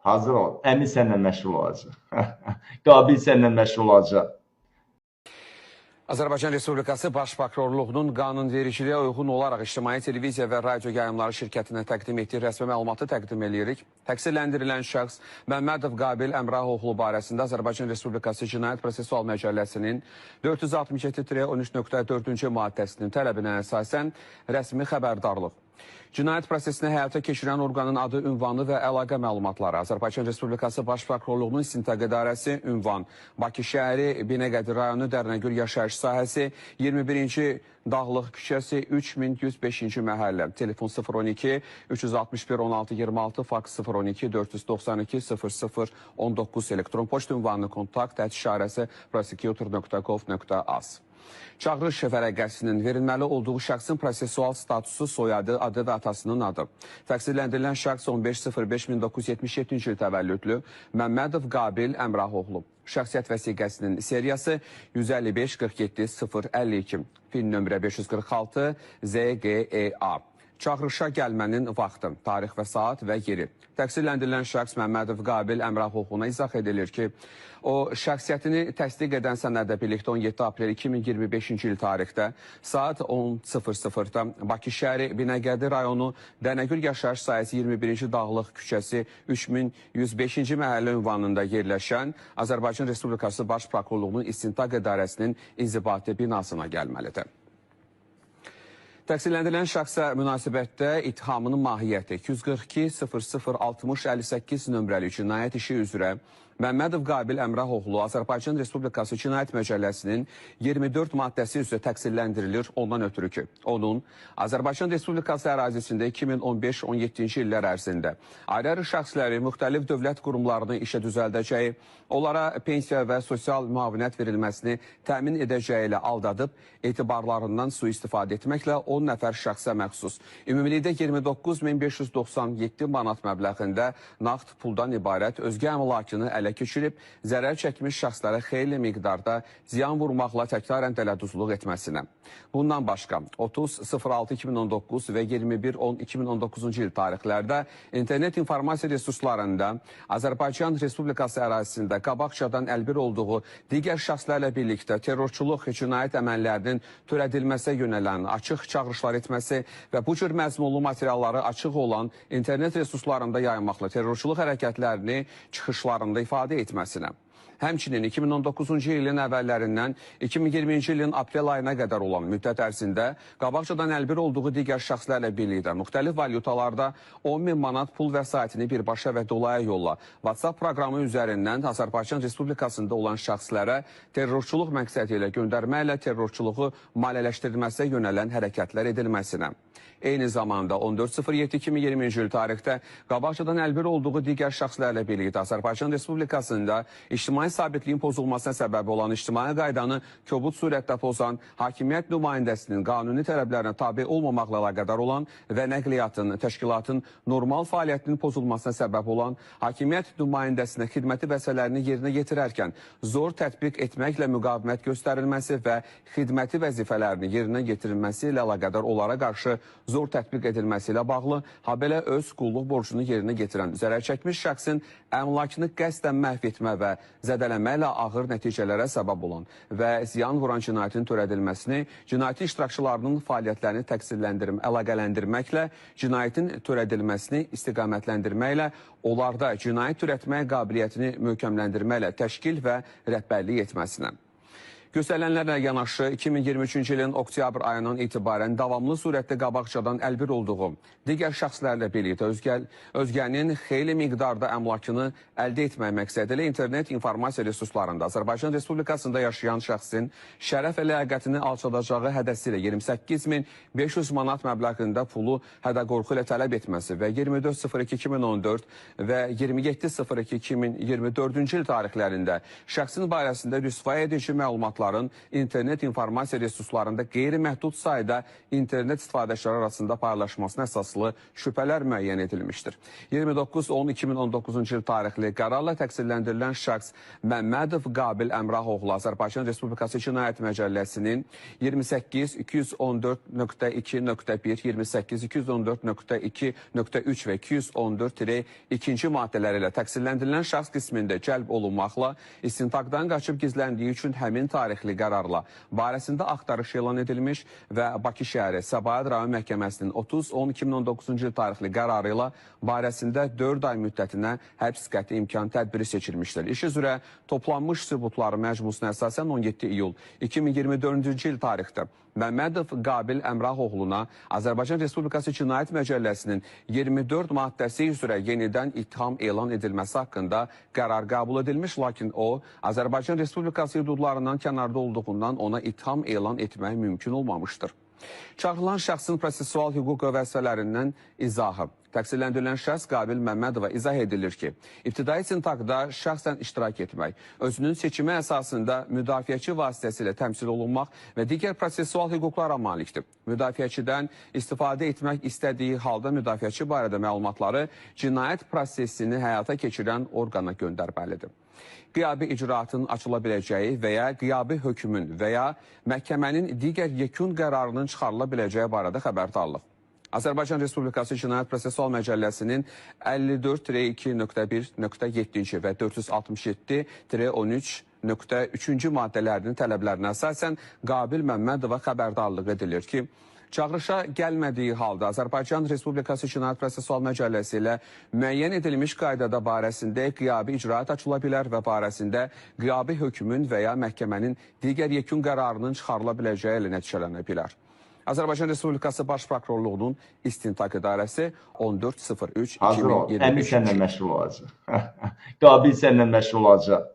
Hazır ol. Əmin sənlə məşğul olacaq. Qabil sənlə məşğul olacaq. Azərbaycan Respublikası Baş Prokurorluğunun qanunvericiliyə uyğun olaraq İctimai Televiziya və Radio Yayımları şirkətinə təqdim etdiyi rəsmi məlumatı təqdim edirik. Təqsirləndirilən şəxs Məmmədov Qabil Əmrahoğlu barəsində Azərbaycan Respublikası Cinayət Prosessual Məcəlləsinin 467-13.4-cü maddəsinin tələbinə əsasən rəsmi xəbərdarlıq. Cinayət prosesini həyata keçirən orqanın adı, ünvanı və əlaqə məlumatları Azərbaycan Respublikası Baş Prokurorluğunun İstintaq İdarəsi, ünvan Bakı şəhəri, Binəqədi rayonu, Dərnəgül yaşayış sahəsi, 21-ci Dağlıq küçəsi, 3105-ci məhəllə, telefon 012 361 16 26, faks 012 492 00 19, elektron poçt ünvanı kontakt@işarəsi prosecutor.gov.az. Çağırış vərəqəsinin verilməli olduğu şəxsin prosessual statusu, soyadı, adı və atasının adı. Təqsirləndirilən şəxs 15.05.1977-ci il təvəllüdlü Məmmədov Qabil Əmrahoğlu. Şəxsiyyət vəsiqəsinin seriyası 155-47-052, fin nömrə 546 ZGEA. Çağırışa gəlmənin vaxtı, tarix və saat və yeri. Təqsirləndirilən şəxs Məmmədov Qabil Əmrahoğluna izah edilir ki, o şəxsiyyətini təsdiq edən sənədlə birlikdə 17 aprel 2025-ci il tarixdə saat 10:00-da Bakı şəhəri, Binəqədi rayonu, Dərnəgül yaşayış sahəsi 21-ci Dağlıq küçəsi 3105-ci məhəllə ünvanında yerləşən Azərbaycan Respublikası Baş Prokurorluğunun İstintaq İdarəsinin inzibati binasına gəlməlidir. Təqsirləndirilən şəxsə münasibətdə ittihamının mahiyyəti 242-00-60-58 nömrəli cinayət işi üzrə Məmmədov Qabil Əmrahoğlu Azərbaycan Respublikası Cinayət Məcəlləsinin 24 maddəsi üzrə təqsirləndirilir ondan ötürü ki, onun Azərbaycan Respublikası ərazisində 2015-17-ci illər ərzində ayrı-ayrı şəxsləri müxtəlif dövlət qurumlarını işə düzəldəcəyi, onlara pensiya və sosial müavinət verilməsini təmin edəcəyi ilə aldadıb, etibarlarından sui-istifadə etməklə 10 nəfər şəxsə məxsus. Ümumilikdə 29.597 manat məbləğində nağd puldan ibarət özgə əmlakını ələ keçirib, zərər çəkmiş şəxslərə xeyli miqdarda ziyan vurmaqla təkrarən dələduzluq etməsinə. Bundan başqa 30.06.2019 və 21.10.2019-cu il tarixlərdə internet informasiya resurslarında Azərbaycan Respublikası ərazisində qabaqcadan əlbir olduğu digər şəxslərlə birlikdə terrorçuluq cinayət əməllərinin törədilməsə yönələn açıq çağırışlar etməsi və bu cür məzmunlu materialları açıq olan internet resurslarında yaymaqla terrorçuluq hərəkətlərini çıxışlarında ifadə etməsinə. Həmçinin 2019-cu ilin əvvəllərindən 2020-ci ilin aprel ayına qədər olan müddət ərzində qabaqcadan əlbir olduğu digər şəxslərlə birlikdə müxtəlif valyutalarda 10.000 manat pul vəsaitini birbaşa və dolaya yolla WhatsApp proqramı üzərindən Azərbaycan Respublikasında olan şəxslərə terrorçuluq məqsədi ilə göndərməklə terrorçuluğu maliyyələşdirilməsə yönələn hərəkətlər edilməsinə. Eyni zamanda 14.07.2020-ci il tarixdə qabaqcadan əlbir olduğu digər şəxslərlə birlikdə Azərbaycan Respublikasında ictimai sabitliyin pozulmasına səbəb olan ictimai qaydanı kobud surətdə pozan, hakimiyyət nümayəndəsinin qanuni tələblərinə tabe olmamaqla əlaqədar olan və nəqliyyatın, təşkilatın normal fəaliyyətinin pozulmasına səbəb olan, hakimiyyət nümayəndəsinə xidməti vəzifələrini yerinə yetirərkən zor tətbiq etməklə müqavimət göstərilməsi və xidməti vəzifələrini yerinə yetirilməsi ilə əlaqədar onlara qarşı zor tətbiq edilməsi ilə bağlı, habelə öz qulluq borcunu yerinə getirən zərər çəkmiş şəxsin əmlakını qəsdən məhv etmə və zədələməklə ağır nəticələrə səbəb olan və ziyan vuran cinayətin törədilməsini, cinayəti iştirakçılarının fəaliyyətlərini əlaqələndirməklə, cinayətin törədilməsini istiqamətləndirməklə, onlarda cinayət törətmək qabiliyyətini möhkəmləndirməklə təşkil və rəhbərlik etməsinə. Göstərilənlərlə yanaşı 2023-cü ilin oktyabr ayından etibarən davamlı surətdə qabaqcadan əlbir olduğu digər şəxslərlə birlikdə özgənin xeyli miqdarda əmlakını əldə etmək məqsədi ilə internet informasiya resurslarında Azərbaycan Respublikasında yaşayan şəxsin şərəf və ləyaqətini alçadacağı hədəsi ilə 28.500 manat məbləğində pulu hədə-qorxu ilə tələb etməsi və 24.02.2014 və 27.02.2024-cü il tarixlərində şəxsin barəsində rüsvay edici məlumatlar məlumatların internet informasiya resurslarında qeyri-məhdud sayda internet istifadəçiləri arasında paylaşmasına əsaslı şübhələr müəyyən edilmişdir. 29-10-2019-cu il tarixli qərarla təqsirləndirilən şəxs Məmmədov Qabil Əmrahoğlu Azərbaycan Respublikası Cinayət Məcəlləsinin 28-214.2.1, 28-214.2.3 və 214-2-ci maddələri ilə təqsirləndirilən şəxs qismində cəlb olunmaqla istintaqdan qaçıb gizləndiyi üçün həmin tarixli qərarla barəsində axtarış elan edilmiş və Bakı şəhəri Səbaət rayon məhkəməsinin 30-10-2019-cu il tarixli qərarı ilə barəsində 4 ay müddətinə həbs qəti imkan tədbiri seçilmişdir. İş üzrə toplanmış sübutları məcmusuna əsasən 17 iyul 2024-cü il tarixdə Məmmədov Qabil Əmrahoğluna Azərbaycan Respublikası Cinayət Məcəlləsinin 24 maddəsi üzrə yenidən ittiham elan edilməsi haqqında qərar qəbul edilmiş, lakin o, Azərbaycan Respublikası hüdudlarından kənarda olduğundan ona ittiham elan etmək mümkün olmamışdır. Çağrılan şəxsin prosessual hüquq və vəzifələrindən izahı. Təqsirləndirilən şəxs Qabil Məmmədova izah edilir ki, ibtidai istintaqda şəxsən iştirak etmək, özünün seçimi əsasında müdafiəçi vasitəsilə təmsil olunmaq və digər prosessual hüquqlara malikdir. Müdafiəçidən istifadə etmək istədiyi halda müdafiəçi barədə məlumatları cinayət prosesini həyata keçirən orqana göndərməlidir. Qiyabi icraatın açıla biləcəyi və ya qiyabi hökmün və ya məhkəmənin digər yekun qərarının çıxarıla biləcəyi barədə xəbərdarlıq. Azərbaycan Respublikası Cinayət Prosessual Məcəlləsinin 54-2.1.7-ci və 467-13.3-cü maddələrinin tələblərinə əsasən Qabil Məmmədova xəbərdarlıq edilir ki, çağrışa gəlmədiyi halda Azərbaycan Respublikası Cinayət Prosessual Məcəlləsi ilə müəyyən edilmiş qaydada barəsində qiyabi icraat açıla bilər və barəsində qiyabi hökmün və ya məhkəmənin digər yekun qərarının çıxarıla biləcəyi ilə nəticələnə bilər. Azərbaycan Respublikası Baş Prokurorluğunun İstintaq İdarəsi 14.03.2023. Hazır ol, əmi sənlə məşğul olacaq. Qabil sənlə məşğul olacaq.